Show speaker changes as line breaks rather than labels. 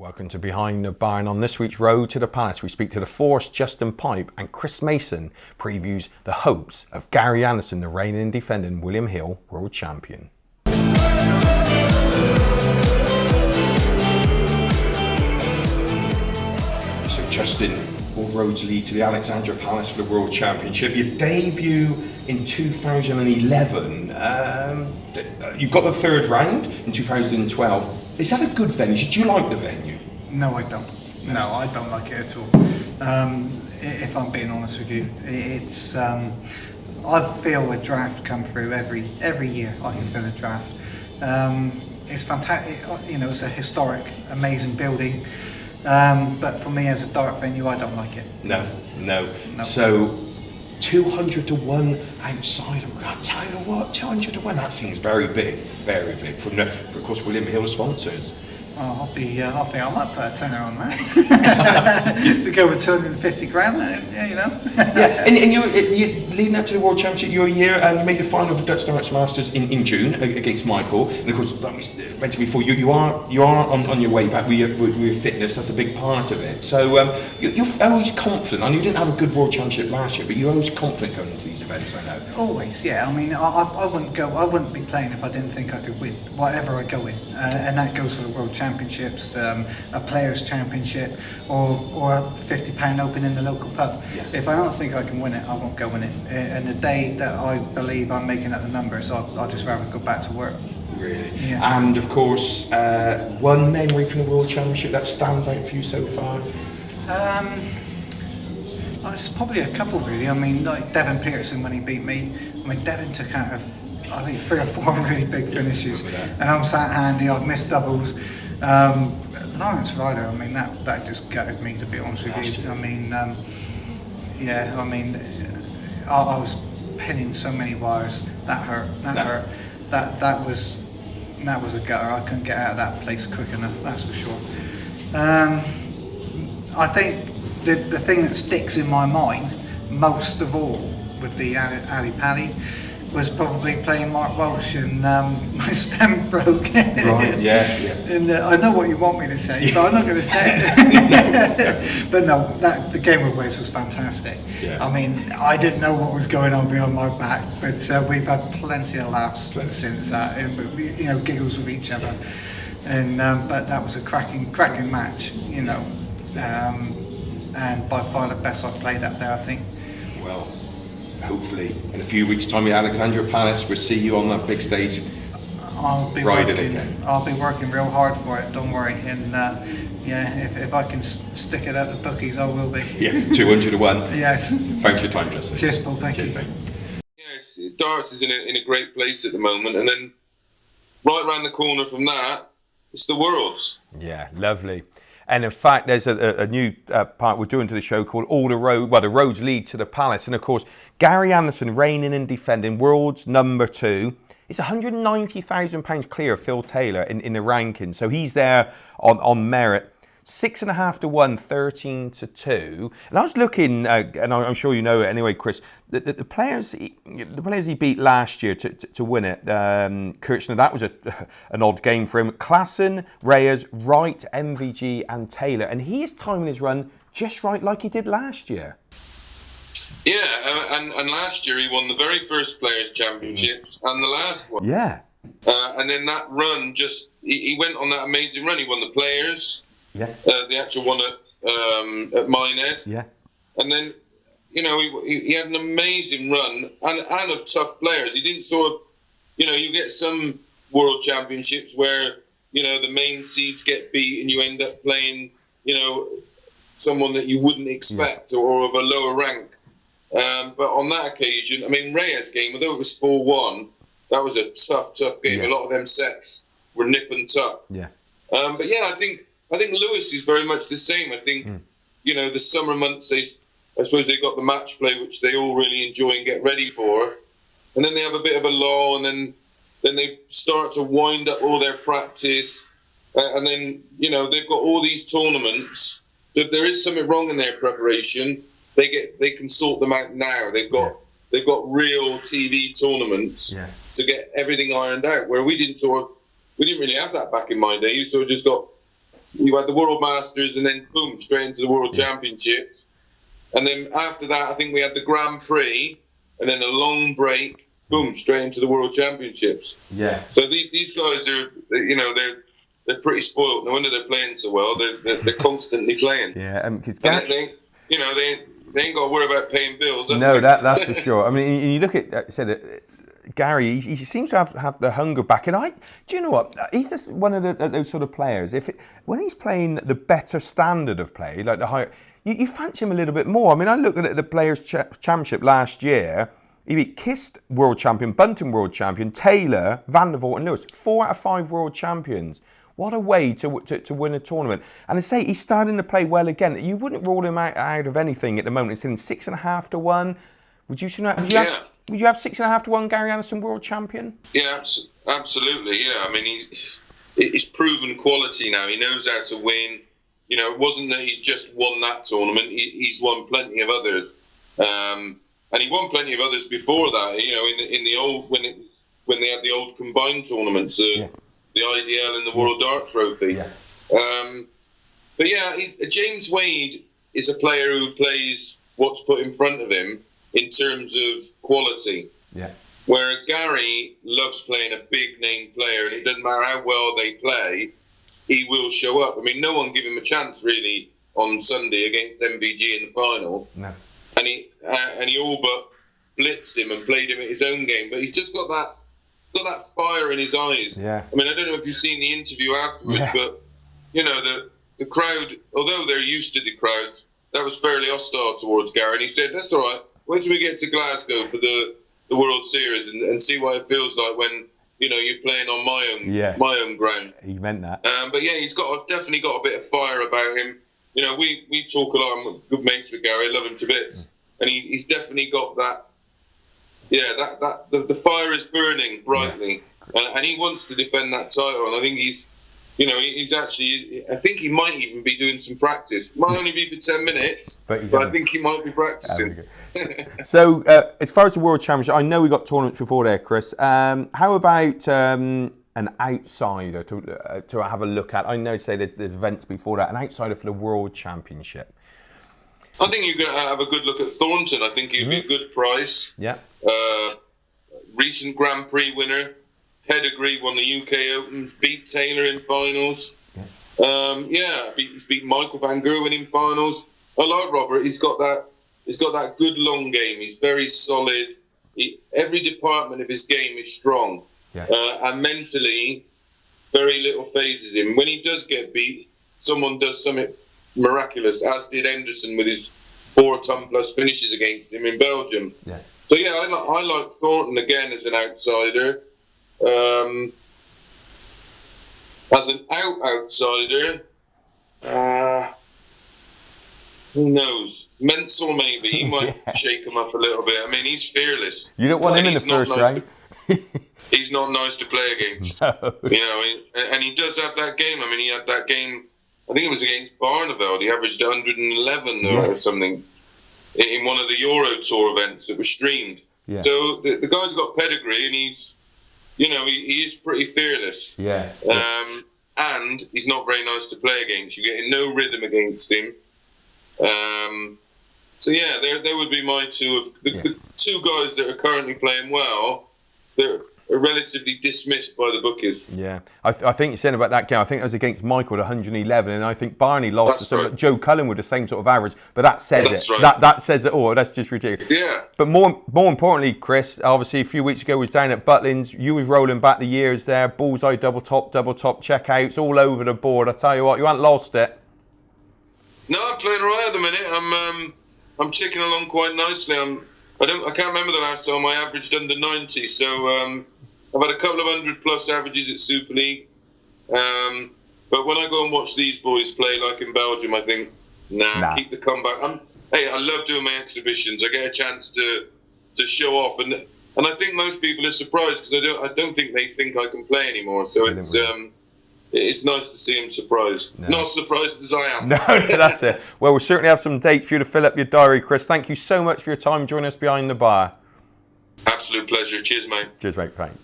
Welcome to Behind the Barn. On this week's Road to the Palace, we speak to the Force, Justin Pipe, and Chris Mason previews the hopes of Gary Anderson, the reigning and defending William Hill World Champion.
So Justin, all roads lead to the Alexandra Palace for the World Championship. Your debut in 2011, you got the third round in 2012. Is that a good venue? Do you like the venue?
No, I don't. No, I don't like it at all. If I'm being honest with you, it's I feel a draft come through every year. I can feel a draft. It's fantastic. You know, it's a historic, amazing building. But for me, as a dart venue, I don't like it.
No. So 200 to 1 outside. I'll tell you what, 200 to 1. That seems very big, very big. From of course, William Hill sponsors.
I might put a tenner on that. To go with 250 grand, you know.
Yeah, and you leading up to the World Championship, you're a year and you made the final of the Dutch Darts Masters in June against Michael. And of course, like we mentioned before, you are on your way back with fitness. That's a big part of it. So you're always confident. I know you didn't have a good World Championship last year, but you're always confident going into these events. I know.
Always, yeah. I mean, I wouldn't be playing if I didn't think I could win whatever I go in, and that goes for the World Championships, a Players Championship, or a £50 Open in the local pub.
Yeah.
If I don't think I can win it, I won't go in it. And the day that I believe I'm making up the numbers, I'll just rather go back to work.
Really?
Yeah.
And of course, one memory from the World Championship that stands out for you so far?
It's probably a couple really. I mean, like Devon Peterson when he beat me. I mean, Devon took out I think 3 or 4 really big finishes, and I'm sat handy. I've missed doubles. Lawrence Ryder, I mean, that just gutted me, to be honest with you. I mean, I was pinning so many wires. That hurt. That was a gutter. I couldn't get out of that place quick enough. That's for sure. I think the thing that sticks in my mind most of all with the Ali Pally was probably playing Mark Walsh and my stem broke.
Right, yeah.
And I know what you want me to say, but I'm not going to say it. But no, the game of Wales was fantastic.
Yeah.
I mean, I didn't know what was going on behind my back, but we've had plenty of laughs since that, and giggles with each other. And but that was a cracking match, you know, and by far the best I've played up there, I think.
Well, hopefully in a few weeks' time at Alexandra Palace, we'll see you on that big stage.
I'll be working real hard for it, don't worry. And if I can stick it at the bookies, I will be.
Yeah, 200 to 1.
Yes.
Thanks for your time, Justin.
Cheers, Paul. Thank you.
Mate.
Yes, darts is in a great place at the moment, and then right around the corner from that, it's the Worlds.
Yeah, lovely. And in fact, there's a new part we're doing to the show called the roads lead to the Palace. And of course, Gary Anderson, reigning and defending World's number 2. It's £190,000 clear of Phil Taylor in the rankings. So he's there on merit. 6.5 to 1, 13 to 2. And I was looking, and I'm sure you know it anyway, Chris. The players he beat last year to win it. Kirchner, that was an odd game for him. Klassen, Reyes, Wright, MVG, and Taylor. And he is timing his run just right, like he did last year.
Yeah, and last year he won the very first Players' Championships and the last one.
Yeah.
And then that run he went on that amazing run. He won the Players.
Yeah.
The actual one at Minehead.
Yeah.
And then, he had an amazing run and of tough players. He didn't sort of, you get some World Championships where, the main seeds get beat and you end up playing, someone that you wouldn't expect or of a lower rank. But on that occasion, I mean, Reyes' game, although it was 4-1, that was a tough game.
Yeah.
A lot of them sets were nip and tuck.
Yeah.
But yeah, I think Lewis is very much the same. I think, the summer months, I suppose they got the match play, which they all really enjoy and get ready for. And then they have a bit of a lull, and then they start to wind up all their practice. And then, they've got all these tournaments. So if there is something wrong in their preparation, they can sort them out now. They've got real TV tournaments to get everything ironed out, where we didn't really have that back in my day. You sort of just got you had the World Masters, and then boom, straight into the World Championships. And then after that, I think we had the Grand Prix, and then a long break, boom, straight into the World Championships.
Yeah.
So these guys are, they're pretty spoiled. No wonder they're playing so well. They're constantly playing.
Yeah, because
They ain't got to worry about paying bills.
no, that's for sure. I mean, you look at Gary. He seems to have the hunger back, and do you know what? He's just one of those sort of players. When he's playing the better standard of play, like the higher, you fancy him a little bit more. I mean, I looked at the Players' Championship last year. He beat Kist, world champion, Bunting, world champion, Taylor, Van der Voort, and Lewis. 4 out of 5 world champions. What a way to win a tournament. And I say he's starting to play well again. You wouldn't rule him out of anything at the moment. It's in 6.5 to 1. Would you have 6.5 to 1 Gary Anderson world champion?
Yeah, absolutely. Yeah, I mean he's proven quality now. He knows how to win. You know, it wasn't that he's just won that tournament. He's won plenty of others, and he won plenty of others before that. You know, in the old when they had the old combined tournaments, the IDL and the World Dart Trophy.
Yeah.
But yeah, James Wade is a player who plays what's put in front of him in terms of quality.
Yeah.
Where Gary loves playing a big name player, and it doesn't matter how well they play, he will show up. I mean, no one gave him a chance really on Sunday against MVG in the final.
No.
And he all but blitzed him and played him at his own game. But he's just got that fire in his eyes.
Yeah.
I mean, I don't know if you've seen the interview afterwards, but you know the crowd, although they're used to the crowds, that was fairly hostile towards Gary. And he said, "That's all right. Wait till we get to Glasgow for the World Series and see what it feels like when you're playing on my own ground."
He meant that.
But yeah, he's definitely got a bit of fire about him. You know, we talk a lot. I'm good mates with Gary. I love him to bits, and he's definitely got that. Yeah, the fire is burning brightly, and he wants to defend that title. And I think he's actually. I think he might even be doing some practice. Might only be for 10 minutes, but I think he might be practicing.
So, as far as the World Championship, I know we got tournaments before there, Chris. How about an outsider to have a look at? I know, say there's events before that. An outsider for the World Championship.
I think you could have a good look at Thornton. I think he'd be a good price.
Yeah.
Recent Grand Prix winner. Pedigree, won the UK Open, beat Taylor in finals. Yeah. He's beat Michael van Gerwen in finals. I like Robert. He's got that good long game. He's very solid. Every department of his game is strong.
Yeah.
And mentally, very little phases him. When he does get beat, someone does something miraculous, as did Henderson with his 4-ton plus finishes against him in Belgium.
Yeah.
So yeah, I like Thornton again as an outsider. As an outsider, who knows? Mensel maybe. He might shake him up a little bit. I mean, he's fearless.
You don't want him in the first round.
He's not nice to play against.
No.
You know, and he does have that game. I mean, he had that game, I think it was against Barneveld. He averaged 111 or something in one of the Euro Tour events that was streamed.
Yeah.
So the guy's got pedigree, and he's, he is pretty fearless.
Yeah.
And he's not very nice to play against. You get no rhythm against him. So yeah, there would be my two of the two guys that are currently playing well. They're relatively dismissed by the bookies.
Yeah, I think you're saying about that game. I think it was against Michael at 111, and I think Barney lost to someone. Right. Joe Cullen with the same sort of average, but that says it. Right. That says it all. That's just ridiculous.
Yeah.
But more importantly, Chris, obviously a few weeks ago was down at Butlins. You was rolling back the years there. Bullseye, double top, checkouts all over the board. I tell you what, you haven't lost it.
No, I'm playing right at the minute. I'm ticking along quite nicely. I can't remember the last time I averaged under 90. So I've had a couple of 100+ averages at Super League. But when I go and watch these boys play, like in Belgium, I think, nah. Keep the comeback. I love doing my exhibitions. I get a chance to show off, and I think most people are surprised because I don't think they think I can play anymore. So it's nice to see them surprised. No. Not as surprised as I am.
No, that's it. Well, we'll certainly have some dates for you to fill up your diary, Chris. Thank you so much for your time joining us behind the bar.
Absolute pleasure. Cheers, mate.
Cheers, mate. Thanks.